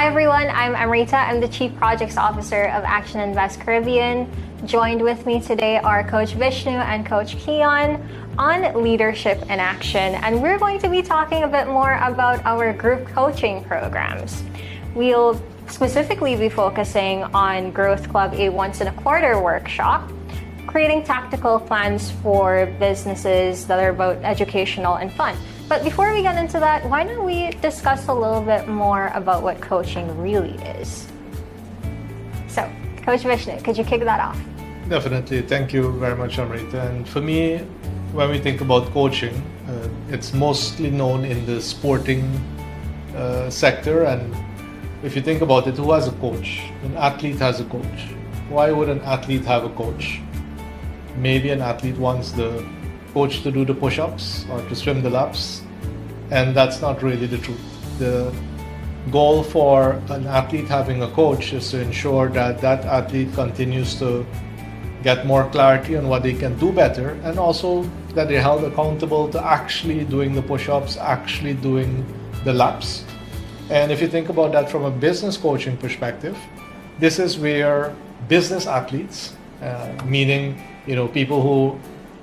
Hi everyone, I'm Amrita. I'm the Chief Projects Officer of Action Invest Caribbean. Joined with me today are Coach Vishnu and Coach Keon on leadership in action. And we're going to be talking a bit more about our group coaching programs. We'll specifically be focusing on GrowthCLUB, a once in a quarter workshop, creating tactical plans for businesses that are both educational and fun. But before we get into that, why don't we discuss a little bit more about what coaching really is? So, Coach Vishnu, could you kick that off? Definitely. Thank you very much, Amrita. And for me, when we think about coaching, it's mostly known in the sporting sector. And if you think about it, who has a coach? An athlete has a coach. Why would an athlete have a coach? Maybe an athlete wants the coach to do the push-ups or to swim the laps, and that's not really the truth. The goal for an athlete having a coach is to ensure that that athlete continues to get more clarity on what they can do better, and also that they're held accountable to actually doing the push-ups, actually doing the laps. And if you think about that from a business coaching perspective, this is where business athletes, meaning people who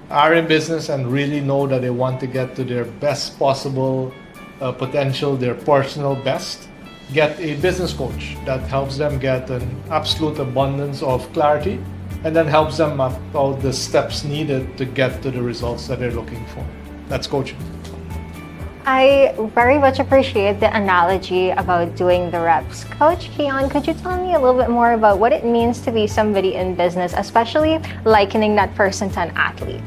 are in business and really know that they want to get to their best possible potential, their personal best, get a business coach that helps them get an absolute abundance of clarity and then helps them map out the steps needed to get to the results that they're looking for. That's coaching. I very much appreciate the analogy about doing the reps. Coach Keon, could you tell me a little bit more about what it means to be somebody in business, especially likening that person to an athlete?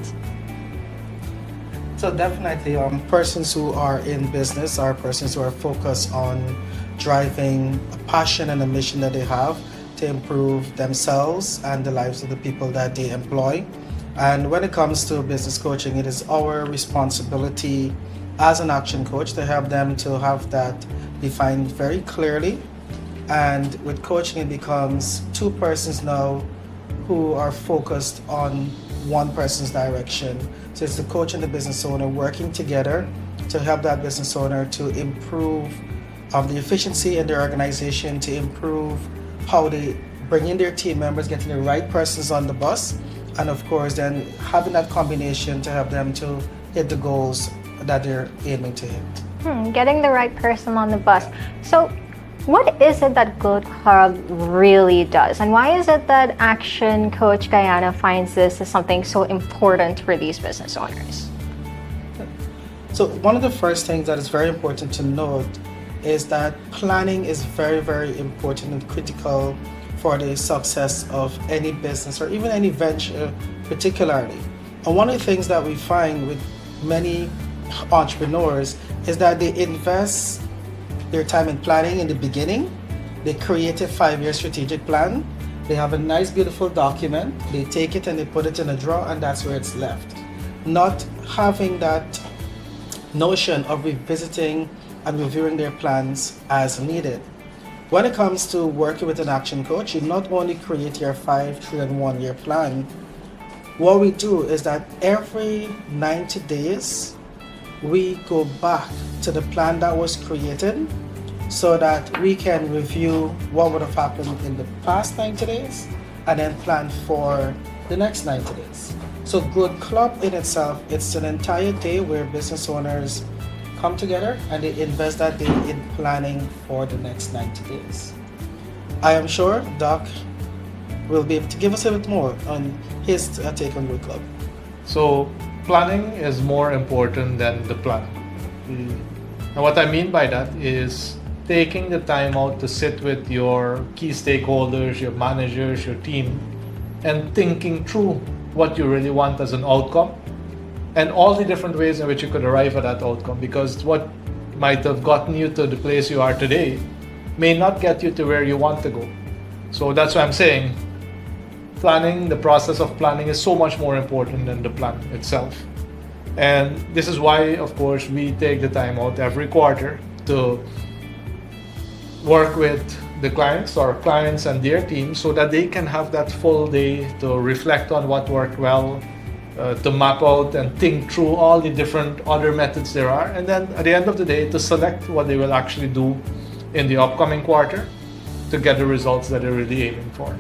So definitely, persons who are in business are persons who are focused on driving a passion and a mission that they have to improve themselves and the lives of the people that they employ. And when it comes to business coaching, it is our responsibility as an action coach to help them to have that defined very clearly. And with coaching, it becomes two persons now who are focused on one person's direction. So it's the coach and the business owner working together to help that business owner to improve the efficiency in their organization, to improve how they bring in their team members, getting the right persons on the bus, and of course then having that combination to help them to hit the goals that they're aiming to hit. Getting the right person on the bus. So what is it that GrowthCLUB really does? And why is it that Action Coach Guyana finds this as something so important for these business owners? So one of the first things that is very important to note is that planning is very, very important and critical for the success of any business or even any venture particularly. And one of the things that we find with many entrepreneurs is that they invest their time in planning in the beginning. They create a 5-year strategic plan. They have a nice, beautiful document. They take it and they put it in a drawer, and that's where it's left. Not having that notion of revisiting and reviewing their plans as needed. When it comes to working with an action coach, you not only create your 5, 3, and 1 year plan. What we do is that every 90 days, we go back to the plan that was created so that we can review what would have happened in the past 90 days and then plan for the next 90 days. So GrowthCLUB in itself, it's an entire day where business owners come together and they invest that day in planning for the next 90 days. I am sure Doc will be able to give us a bit more on his take on GrowthCLUB. So planning is more important than the plan. And what I mean by that is taking the time out to sit with your key stakeholders, your managers, your team, and thinking through what you really want as an outcome and all the different ways in which you could arrive at that outcome, because what might have gotten you to the place you are today may not get you to where you want to go. So that's why I'm saying planning, the process of planning is so much more important than the plan itself. And this is why, of course, we take the time out every quarter to work with the clients or clients and their teams so that they can have that full day to reflect on what worked well, to map out and think through all the different other methods there are, and then at the end of the day to select what they will actually do in the upcoming quarter to get the results that they're really aiming for.